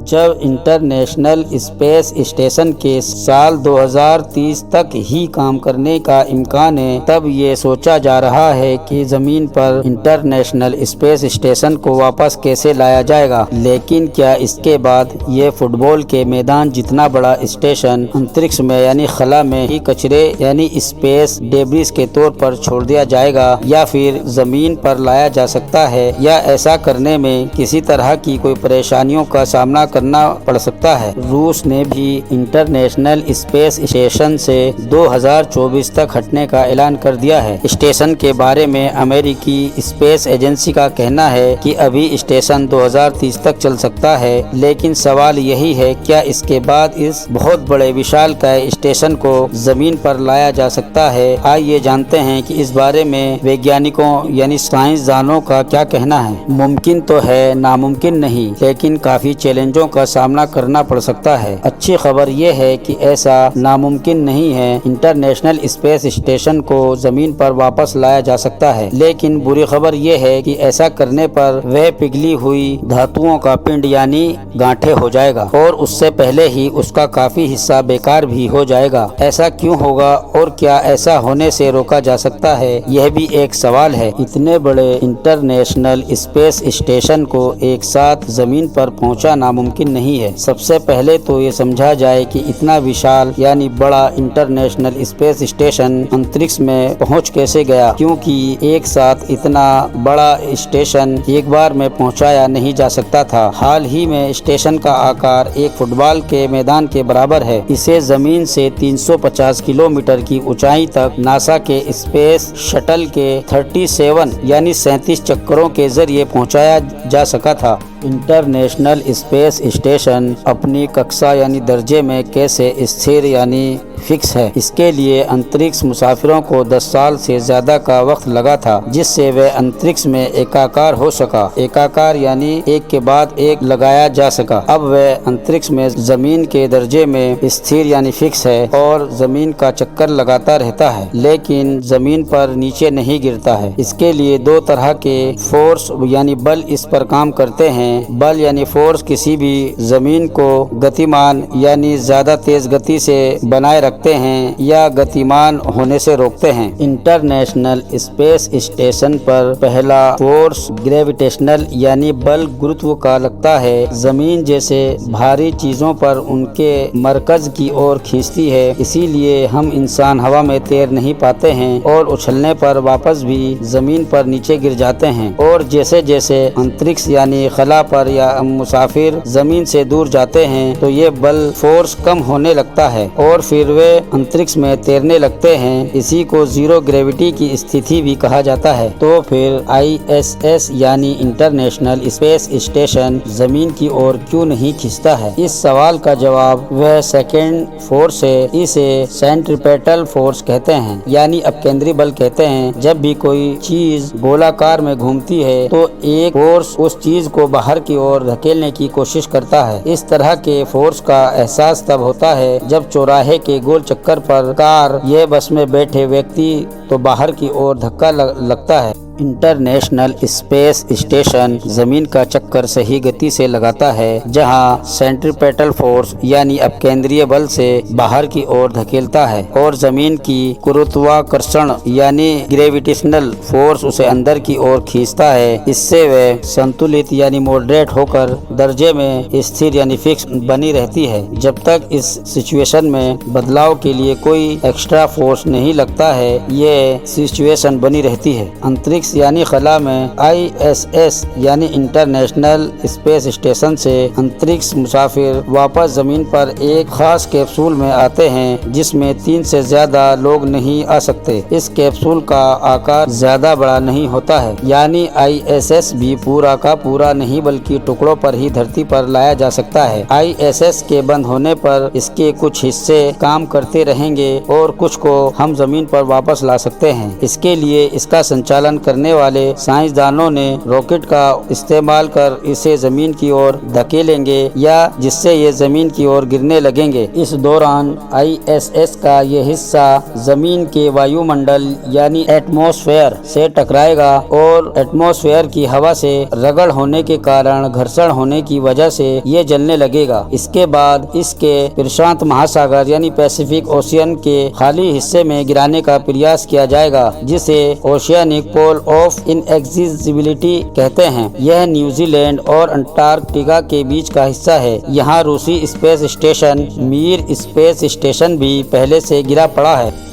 जब international space station के साल 2030 तक ही काम करने का इम्कान है, तब ये सोचा जा रहा है कि जमीन पर इंटरनेशनल स्पेस स्टेशन को वापस कैसे लाया जाएगा। लेकिन क्या इसके बाद ये फुटबॉल के मैदान जितना बड़ा स्टेशन अंतरिक्ष में यानी खला में ही कचरे यानी स्पेस डेब्रिस के तौर पर छोड़ दिया जाएगा, या फिर जमीन पर लाया जा सकता है, या ऐसा करने में किसी तरह की कोई परेशानियों का सामना करना पड़ सकता है। रूस ने भी इंटरनेशनल स्पेस स्टेशन से 2024 तक हटने का ऐलान कर दिया है। स्टेशन के बारे में अमेरिकी स्पेस एजेंसी का कहना है कि अभी स्टेशन 2030 तक चल सकता है, लेकिन सवाल यही है क्या इसके बाद इस बहुत बड़े विशालकाय स्टेशन को जमीन पर लाया जा सकता है। आइए जानते हैं कि इस बारे में वैज्ञानिकों यानी साइंसदानों का क्या कहना है। मुमकिन तो है, नामुमकिन नहीं, लेकिन काफी चैलेंजों का सामना करना पड़ सकता है। अच्छी खबर यह है कि ऐसा नामुमकिन नहीं है, इंटरनेशनल स्पेस स्टेशन को जमीन पर वापस लाया जा सकता है। लेकिन बुरी खबर यह है कि ऐसा करने पर वह पिघली हुई धातुओं का पिंड यानी गांठे हो जाएगा और उससे पहले ही उसका काफी हिस्सा बेकार भी हो जाएगा। ऐसा क्यों होगा और क्या ऐसा होने से रोका जा सकता है, यह भी एक सवाल है। इतने बड़े इंटरनेशनल स्पेस स्टेशन को एक साथ जमीन पर पहुंचा नामुमकिन नहीं है। सबसे पहले तो ये समझा जाए कि इतना विशाल यानी बड़ा इंटरनेशनल स्पेस स्टेशन अंतरिक्ष में पहुंच कैसे गया, क्योंकि एक साथ इतना बड़ा स्टेशन एक बार में पहुंचाया नहीं जा सकता था। हाल ही में स्टेशन का आकार एक फुटबॉल के मैदान के बराबर है। इसे जमीन से 350 किलोमीटर की ऊंचाई तक नासा के स्पेस शटल के 37 यानी 37 चक्करों के जरिए पहुंचाया जा सका था। इंटरनेशनल स्पेस स्टेशन अपनी कक्षा यानी दर्जे में कैसे स्थिर यानी फिक्स है, इसके लिए अंतरिक्ष मुसाफिरों को 10 साल से ज्यादा का वक्त लगा था, जिससे वे अंतरिक्ष में एकाकार हो सका। एकाकार यानी एक के बाद एक लगाया जा सका। अब वह अंतरिक्ष में जमीन के दर्जे में स्थिर यानी फिक्स है और जमीन का चक्कर लगाता रहता है, लेकिन जमीन पर नीचे नहीं गिरता है। इसके लिए 2 तरह के फोर्स यानी बल इस पर काम करते हैं। बल यानी फोर्स किसी भी जमीन को गतिमान यानी ज्यादा तेज गति से बनाए रखते हैं या गतिमान होने से रोकते हैं। इंटरनेशनल स्पेस स्टेशन पर पहला फोर्स ग्रेविटेशनल यानी बल गुरुत्व का लगता है। जमीन जैसे भारी चीजों पर उनके मरकज की ओर खींचती है, इसीलिए हम इंसान हवा में तैर नहीं पाते हैं और उछलने पर वापस भी जमीन पर नीचे गिर जाते हैं। और जैसे जैसे अंतरिक्ष यानी खला पर या मुसाफिर जमीन से दूर जाते हैं तो ये बल फोर्स कम होने लगता है और फिर वे अंतरिक्ष में तैरने लगते हैं। इसी को जीरो ग्रेविटी की स्थिति भी कहा जाता है। तो फिर ISS यानी इंटरनेशनल स्पेस स्टेशन जमीन की ओर क्यों नहीं खींचता है? इस सवाल का जवाब वह सेकेंड फोर्स है। इसे सेंट्रीपेटल फोर्स कहते हैं यानी अपकेंद्री बल कहते हैं। जब भी कोई चीज गोलाकार में घूमती है तो एक फोर्स उस चीज को बाहर की ओर धकेलने की कोशिश करता है। इस तरह के फोर्स का एहसास तब होता है जब चौराहे के गोल चक्कर पर कार या बस में बैठे व्यक्ति तो बाहर की ओर धक्का लगता है। इंटरनेशनल स्पेस स्टेशन जमीन का चक्कर सही गति से लगाता है, जहां सेंट्रीपेटल फोर्स यानी अपकेंद्रीय बल से बाहर की ओर धकेलता है और जमीन की गुरुत्वाकर्षण यानी ग्रेविटेशनल फोर्स उसे अंदर की ओर खींचता है। इससे वह संतुलित यानी मॉडरेट होकर दर्जे में स्थिर यानी फिक्स बनी रहती है। जब तक इस सिचुएशन में बदलाव के लिए कोई एक्स्ट्रा फोर्स नहीं लगता है, ये सिचुएशन बनी रहती है। अंतरिक्ष यानी खला में ISS यानी इंटरनेशनल स्पेस स्टेशन से अंतरिक्ष मुसाफिर वापस जमीन पर एक खास कैप्सूल में आते हैं, जिसमें 3 से ज्यादा लोग नहीं आ सकते। इस कैप्सूल का आकार ज्यादा बड़ा नहीं होता है, यानी ISS भी पूरा का पूरा नहीं बल्कि टुकड़ों पर ही धरती पर लाया जा सकता है। ISS के बंद होने पर इसके कुछ हिस्से काम करते रहेंगे और कुछ को हम जमीन पर वापस ला सकते हैं। इसके लिए इसका संचालन करने वाले साइंसदानों ने रॉकेट का इस्तेमाल कर इसे जमीन की ओर धकेलेंगे या जिससे ये जमीन की ओर गिरने लगेंगे। इस दौरान ISS का ये हिस्सा जमीन के वायुमंडल यानी एटमॉस्फेयर से टकराएगा और एटमॉस्फेयर की हवा से रगड़ होने के कारण घर्षण होने की वजह से ये जलने लगेगा। इसके बाद इसके प्रशांत महासागर यानी पैसिफिक ओशियन के खाली हिस्से में गिराने का प्रयास किया जाएगा, जिसे ओशियानिक पोल ऑफ इनएक्सेसिबिलिटी कहते हैं। यह न्यूजीलैंड और अंटार्कटिका के बीच का हिस्सा है। यहाँ रूसी स्पेस स्टेशन मिर स्पेस स्टेशन भी पहले से गिरा पड़ा है।